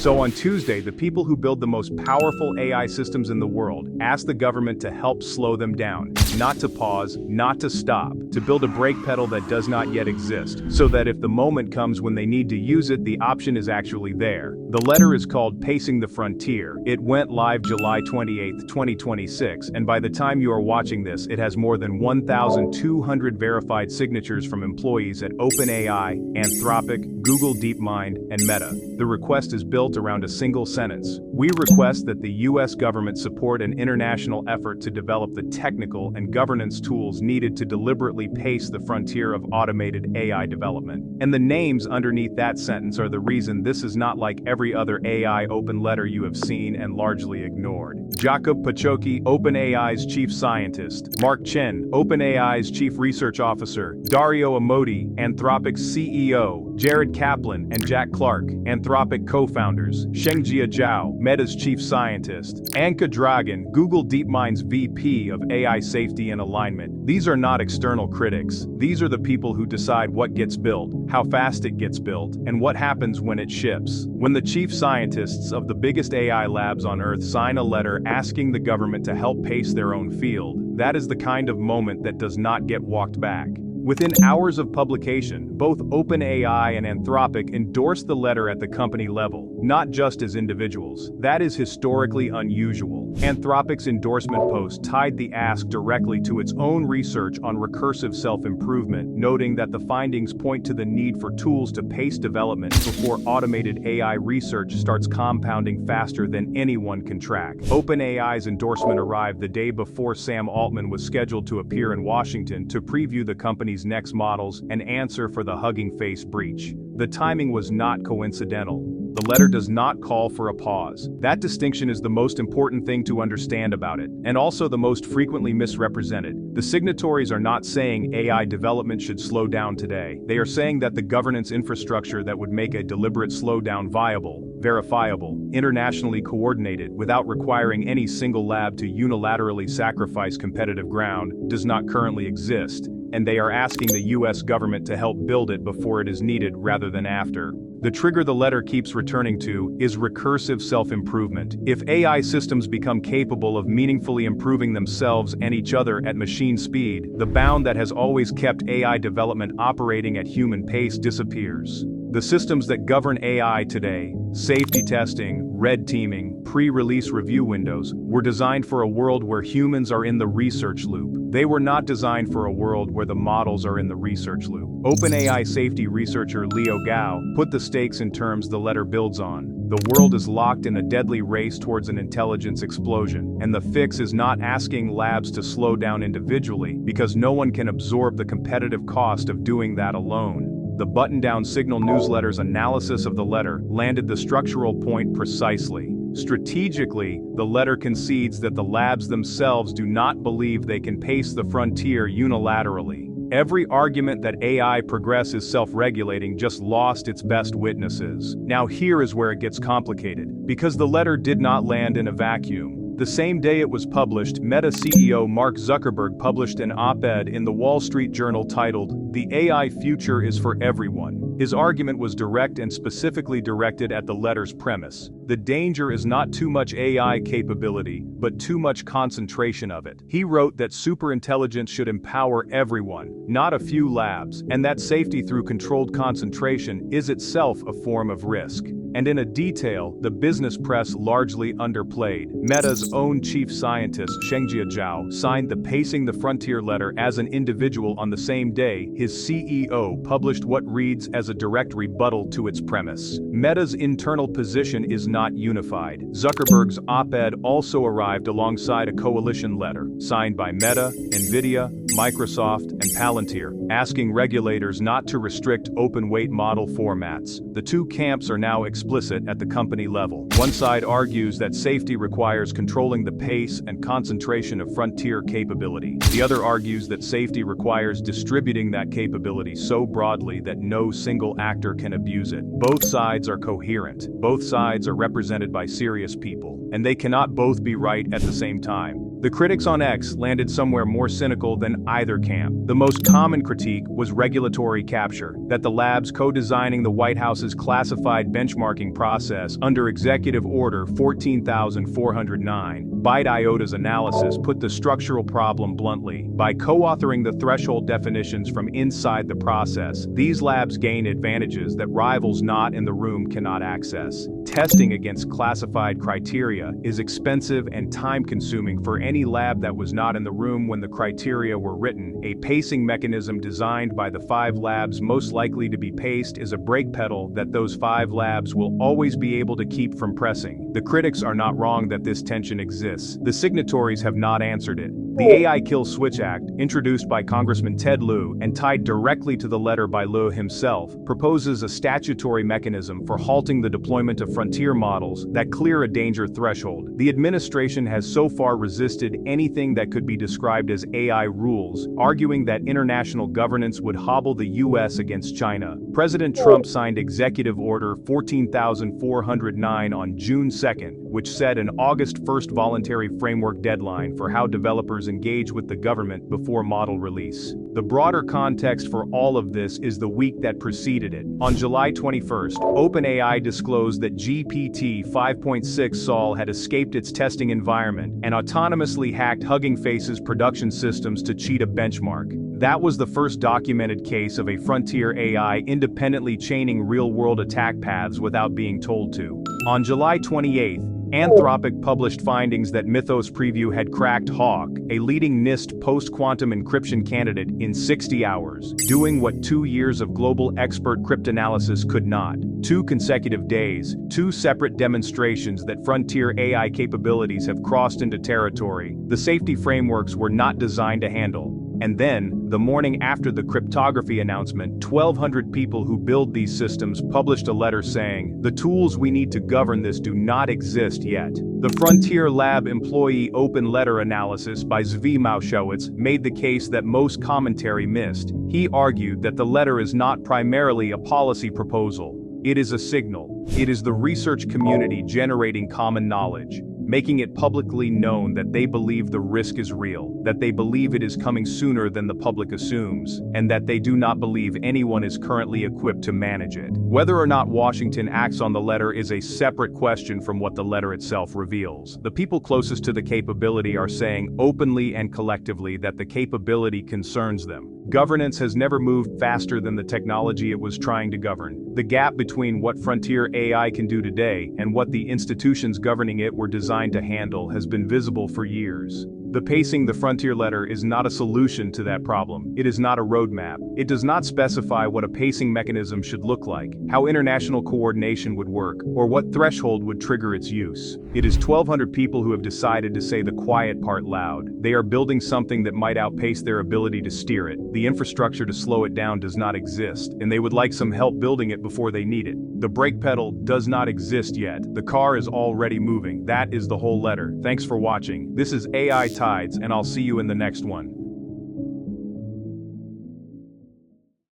So on Tuesday, the people who build the most powerful AI systems in the world asked the government to help slow them down, not to pause, not to stop, to build a brake pedal that does not yet exist, so that if the moment comes when they need to use it, the option is actually there. The letter is called Pacing the Frontier. It went live July 28, 2026, and by the time you are watching this, it has more than 1,200 verified signatures from employees at OpenAI, Anthropic, Google DeepMind, and Meta. The request is built around a single sentence. We request that the U.S. government support an international effort to develop the technical and governance tools needed to deliberately pace the frontier of automated AI development. And the names underneath that sentence are the reason this is not like every other AI open letter you have seen and largely ignored. Jacob Pachoki, OpenAI's chief scientist; Mark Chen, OpenAI's chief research officer; Dario Amodei, Anthropic's CEO; Jared Kaplan and Jack Clark, Anthropic co-founders; Shengjia Zhao, Meta's chief scientist; Anka Dragan, Google DeepMind's VP of AI safety and alignment. These are not external critics. These are the people who decide what gets built, how fast it gets built, and what happens when it ships. When the chief scientists of the biggest AI labs on Earth sign a letter asking the government to help pace their own field, that is the kind of moment that does not get walked back. Within hours of publication, both OpenAI and Anthropic endorsed the letter at the company level, not just as individuals. That is historically unusual. Anthropic's endorsement post tied the ask directly to its own research on recursive self-improvement, noting that the findings point to the need for tools to pace development before automated AI research starts compounding faster than anyone can track. OpenAI's endorsement arrived the day before Sam Altman was scheduled to appear in Washington to preview the company's next models and answer for the Hugging Face breach. The timing was not coincidental. The letter does not call for a pause. That distinction is the most important thing to understand about it, and also the most frequently misrepresented. The signatories are not saying AI development should slow down today. They are saying that the governance infrastructure that would make a deliberate slowdown viable, verifiable, internationally coordinated, without requiring any single lab to unilaterally sacrifice competitive ground, does not currently exist, and they are asking the US government to help build it before it is needed rather than after. The trigger the letter keeps returning to is recursive self-improvement. If AI systems become capable of meaningfully improving themselves and each other at machine speed, the bound that has always kept AI development operating at human pace disappears. The systems that govern AI today, safety testing, red teaming, pre-release review windows, were designed for a world where humans are in the research loop. They were not designed for a world where the models are in the research loop. OpenAI safety researcher Leo Gao put the stakes in terms the letter builds on. The world is locked in a deadly race towards an intelligence explosion, and the fix is not asking labs to slow down individually, because no one can absorb the competitive cost of doing that alone. The button-down Signal newsletter's analysis of the letter landed the structural point precisely. Strategically, the letter concedes that the labs themselves do not believe they can pace the frontier unilaterally. Every argument that AI progress is self-regulating just lost its best witnesses. Now here is where it gets complicated, because the letter did not land in a vacuum. The same day it was published, Meta CEO Mark Zuckerberg published an op-ed in the Wall Street Journal titled, "The AI Future is for Everyone." His argument was direct and specifically directed at the letter's premise. The danger is not too much AI capability, but too much concentration of it. He wrote that superintelligence should empower everyone, not a few labs, and that safety through controlled concentration is itself a form of risk. And in a detail the business press largely underplayed. Meta's own chief scientist Shengjia Zhao signed the Pacing the Frontier letter as an individual on the same day his CEO published what reads as a direct rebuttal to its premise. Meta's internal position is not unified. Zuckerberg's op-ed also arrived alongside a coalition letter, signed by Meta, NVIDIA, Microsoft, and Palantir, asking regulators not to restrict open-weight model formats. The two camps are now explicit at the company level. One side argues that safety requires controlling the pace and concentration of frontier capability. The other argues that safety requires distributing that capability so broadly that no single actor can abuse it. Both sides are coherent. Both sides are represented by serious people, and they cannot both be right at the same time. The critics on X landed somewhere more cynical than either camp. The most common critique was regulatory capture, that the labs co-designing the White House's classified benchmarking process under Executive Order 14,409, Byte IOTA's analysis put the structural problem bluntly. By co-authoring the threshold definitions from inside the process, these labs gain advantages that rivals not in the room cannot access. Testing against classified criteria is expensive and time-consuming for any lab that was not in the room when the criteria were written. A pacing mechanism designed by the 5 labs most likely to be paced is a brake pedal that those 5 labs will always be able to keep from pressing. The critics are not wrong that this tension exists. The signatories have not answered it. The AI Kill Switch Act, introduced by Congressman Ted Lieu and tied directly to the letter by Lieu himself, proposes a statutory mechanism for halting the deployment of frontier models that clear a danger threshold. The administration has so far resisted anything that could be described as AI rules, arguing that international governance would hobble the U.S. against China. President Trump signed Executive Order 14,409 on June 2nd, which set an August 1st voluntary framework deadline for how developers engage with the government before model release. The broader context for all of this is the week that preceded it. On July 21st, OpenAI disclosed that GPT 5.6 Sol had escaped its testing environment and autonomously hacked Hugging Face's production systems to cheat a benchmark. That was the first documented case of a frontier AI independently chaining real-world attack paths without being told to. On July 28th, Anthropic published findings that Mythos Preview had cracked Hawk, a leading NIST post-quantum encryption candidate, in 60 hours, doing what 2 years of global expert cryptanalysis could not. 2 consecutive days, 2 separate demonstrations that frontier AI capabilities have crossed into territory the safety frameworks were not designed to handle. And then, the morning after the cryptography announcement, 1,200 people who build these systems published a letter saying, "The tools we need to govern this do not exist yet." The Frontier Lab employee open letter analysis by Zvi Maushowitz made the case that most commentary missed. He argued that the letter is not primarily a policy proposal. It is a signal. It is the research community generating common knowledge, making it publicly known that they believe the risk is real, that they believe it is coming sooner than the public assumes, and that they do not believe anyone is currently equipped to manage it. Whether or not Washington acts on the letter is a separate question from what the letter itself reveals. The people closest to the capability are saying openly and collectively that the capability concerns them. Governance has never moved faster than the technology it was trying to govern. The gap between what frontier AI can do today and what the institutions governing it were designed to handle has been visible for years. The Pacing the Frontier letter is not a solution to that problem. It is not a roadmap. It does not specify what a pacing mechanism should look like, how international coordination would work, or what threshold would trigger its use. It is 1,200 people who have decided to say the quiet part loud. They are building something that might outpace their ability to steer it. The infrastructure to slow it down does not exist, and they would like some help building it before they need it. The brake pedal does not exist yet. The car is already moving. That is the whole letter. Thanks for watching. This is AI Tides, and I'll see you in the next one.